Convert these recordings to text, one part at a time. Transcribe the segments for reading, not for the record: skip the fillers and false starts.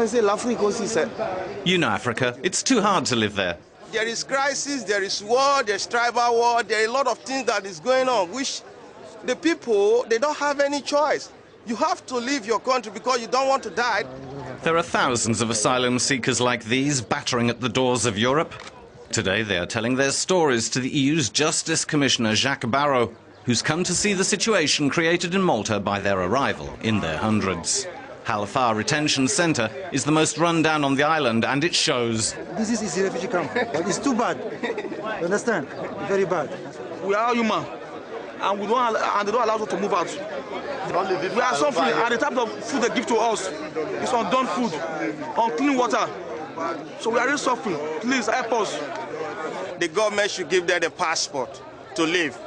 connaissez l'Afrique aussi, c'est... You know Africa. It's too hard to live there. There is crisis, there is war, there's tribal war, there are a lot of things that is going on, which the people, they don't have any choice. You have to leave your country because you don't want to die. There are thousands of asylum seekers like these battering at the doors of Europe. Today they are telling their stories to the EU's Justice Commissioner Jacques Barrot, who's come to see the situation created in Malta by their arrival in their hundreds. Halfar Retention Centre is the most run down on the island, and it shows. This is a refugee camp, but it's too bad. You understand? Very bad. We are human, and they don't allow us to move out. We are suffering, and the type of food they give to us is undone food, unclean water. So we are really suffering. Please help us. The government should give them the passport to live,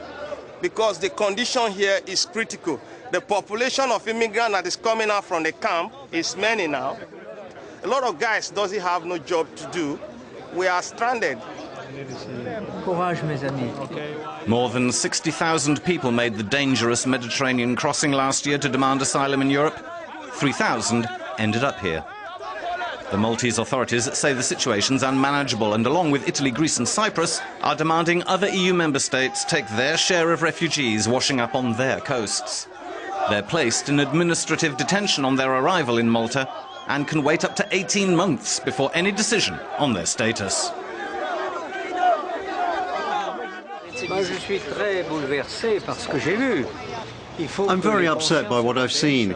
because the condition here is critical. The population of immigrants that is coming out from the camp is many now. A lot of guys doesn't have no job to do. We are stranded. More than 60,000 people made the dangerous Mediterranean crossing last year to demand asylum in Europe. 3,000 ended up here. The Maltese authorities say the situation's unmanageable and, along with Italy, Greece and Cyprus, are demanding other EU member states take their share of refugees washing up on their coasts. They're placed in administrative detention on their arrival in Malta and can wait up to 18 months before any decision on their status. I'm very upset by what I've seen.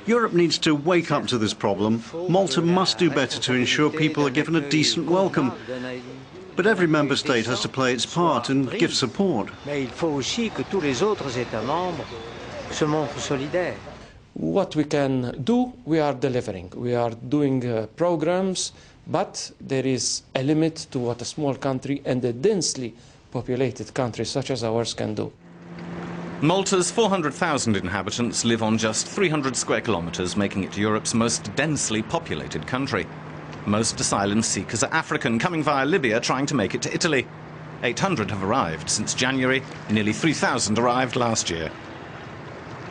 Europe needs to wake up to this problem. Malta must do better to ensure people are given a decent welcome. But every member state has to play its part and give support. What we can do, we are delivering. We are doing programs, but there is a limit to what a small country and a densely populated country such as ours can do. Malta's 400,000 inhabitants live on just 300 square kilometres, making it Europe's most densely populated country. Most asylum seekers are African, coming via Libya, trying to make it to Italy. 800 have arrived since January, nearly 3,000 arrived last year.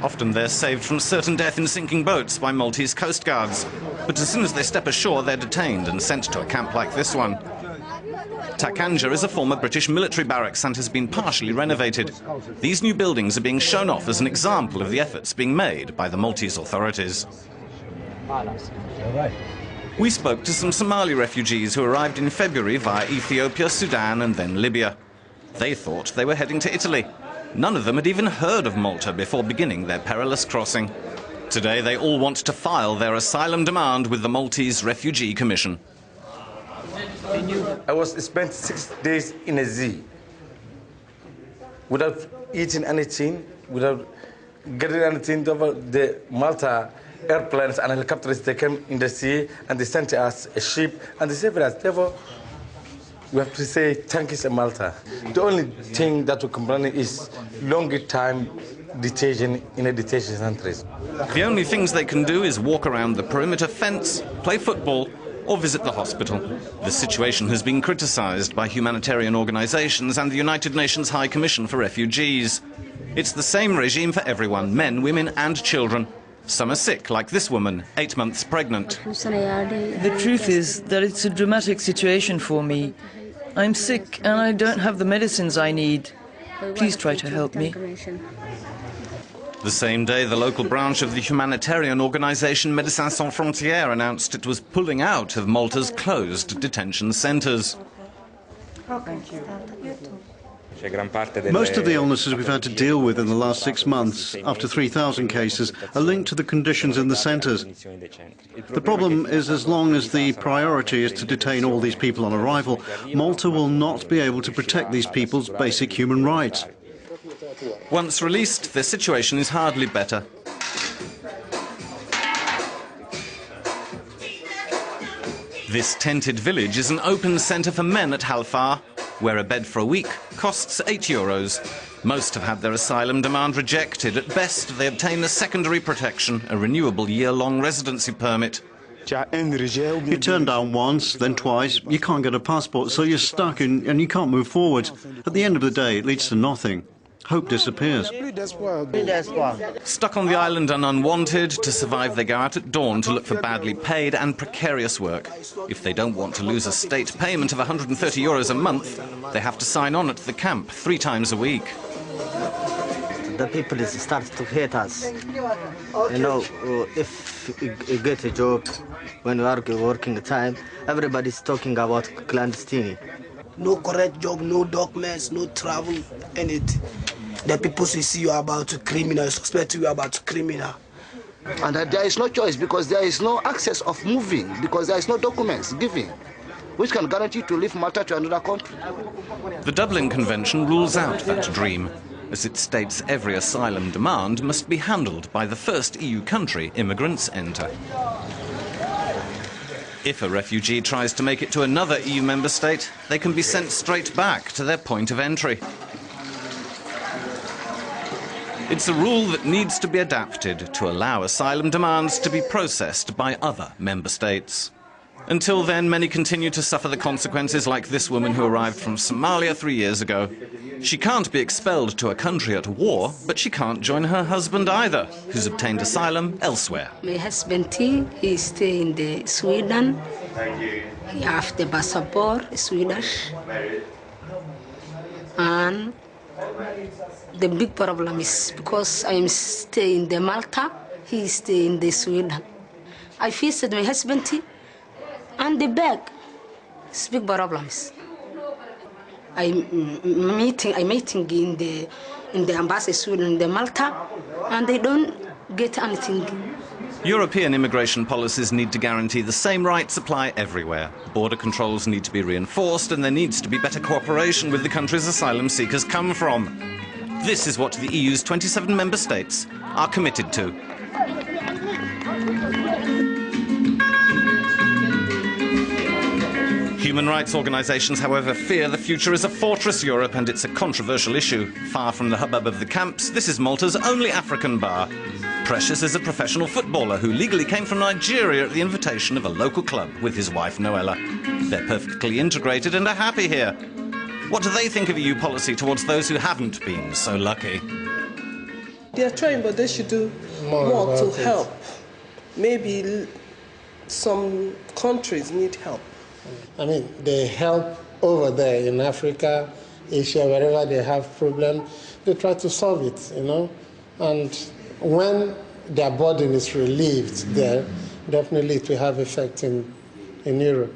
Often they're saved from certain death in sinking boats by Maltese coastguards. But as soon as they step ashore, they're detained and sent to a camp like this one. Takanja is a former British military barracks and has been partially renovated. These new buildings are being shown off as an example of the efforts being made by the Maltese authorities. We spoke to some Somali refugees who arrived in February via Ethiopia, Sudan and then Libya. They thought they were heading to Italy. None of them had even heard of Malta before beginning their perilous crossing. Today they all want to file their asylum demand with the Maltese Refugee Commission. I spent 6 days in a zoo without eating anything, without getting anything. The Malta airplanes and helicopters, they came in the sea and they sent us a ship and they saved us. Therefore, we have to say thank you to Malta. The only thing that we're complaining is longer time detention in a detention centres. The only things they can do is walk around the perimeter fence, play football or visit the hospital. The situation has been criticised by humanitarian organisations and the United Nations High Commission for Refugees. It's the same regime for everyone, men, women and children. Some are sick, like this woman, 8 months pregnant. The truth is that it's a dramatic situation for me. I'm sick and I don't have the medicines I need. Please try to help me. The same day, the local branch of the humanitarian organisation Médecins Sans Frontières announced it was pulling out of Malta's closed detention centres. Most of the illnesses we've had to deal with in the last 6 months, after 3,000 cases, are linked to the conditions in the centres. The problem is, as long as the priority is to detain all these people on arrival, Malta will not be able to protect these people's basic human rights. Once released, their situation is hardly better. This tented village is an open centre for men at Halfar, where a bed for a week costs €8. Most have had their asylum demand rejected. At best, they obtain a secondary protection, a renewable year-long residency permit. You turn down once, then twice, you can't get a passport, so you're stuck and you can't move forward. At the end of the day, it leads to nothing. Hope disappears. Stuck on the island and unwanted, to survive they go out at dawn to look for badly paid and precarious work. If they don't want to lose a state payment of €130 a month, they have to sign on at the camp 3 times a week. The people start to hate us. You know, if you get a job, when you are working time, everybody's talking about clandestine. No correct job, no documents, no travel, anything. The people see you about criminal, suspect you about criminal. And there is no choice because there is no access of moving, because there is no documents given, which can guarantee to leave Malta to another country. The Dublin Convention rules out that dream, as it states every asylum demand must be handled by the first EU country immigrants enter. If a refugee tries to make it to another EU member state, they can be sent straight back to their point of entry. It's a rule that needs to be adapted to allow asylum demands to be processed by other member states. Until then, many continue to suffer the consequences, like this woman who arrived from Somalia 3 years ago. She can't be expelled to a country at war, but she can't join her husband either, who's obtained asylum elsewhere. My husband, he stay in the Sweden. He have the passport, Swedish. And the big problem is because I'm staying in the Malta, he stay in the Sweden. I visited my husband and the bag. It's big problems. I'm meeting in the embassy Sweden in the Malta, and they don't get anything. European immigration policies need to guarantee the same rights apply everywhere. Border controls need to be reinforced, and there needs to be better cooperation with the countries asylum seekers come from. This is what the EU's 27 member states are committed to. Human rights organisations, however, fear the future is a fortress Europe, and it's a controversial issue. Far from the hubbub of the camps, this is Malta's only African bar. Precious is a professional footballer who legally came from Nigeria at the invitation of a local club with his wife Noella. They're perfectly integrated and are happy here. What do they think of EU policy towards those who haven't been so lucky? They are trying, but they should do more to help. Maybe some countries need help. I mean, they help over there in Africa, Asia, wherever they have problems, they try to solve it, you know. And when their burden is relieved there, definitely it will have effect in Europe.